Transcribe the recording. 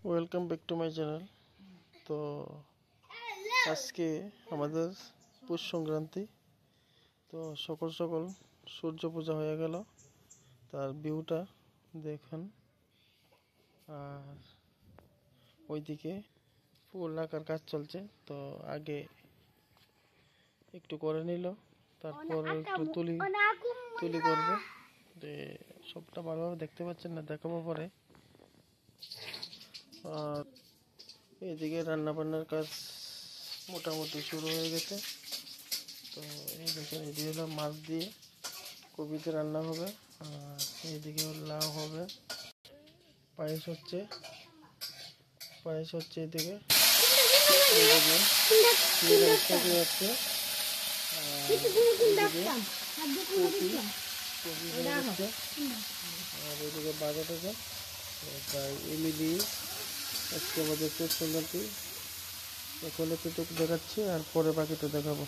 Welcome back to my channel. তো আজকে আমাদের পৌষ সংক্রান্তি। তো সকাল সকাল সূর্য পূজা হয়ে গেল, তার ভিউটা দেখুন। আর ওইদিকে ফুল আঁকার কাজ চলছে। তো আগে একটু করে নিল, তারপর একটু তুলি করবো। সবটা ভালোভাবে দেখতে পাচ্ছেন না, দেখাবো পরে। আর এদিকে রান্নাবান্নার কাজ মোটামুটি শুরু হয়ে গেছে। তো এই দেখেন, এদিকে হলো মাছ দিয়ে কবিতে রান্না হবে, আর এইদিকে লাউ হবে, পায়েস হচ্ছে এদিকে হচ্ছে, আর এদিকে বাজার আছে। তাই এমনি আজকে আমাদের পৌষ সংক্রান্তি এখন একটু দেখাচ্ছি, আর পরে বাকিটা দেখাবো।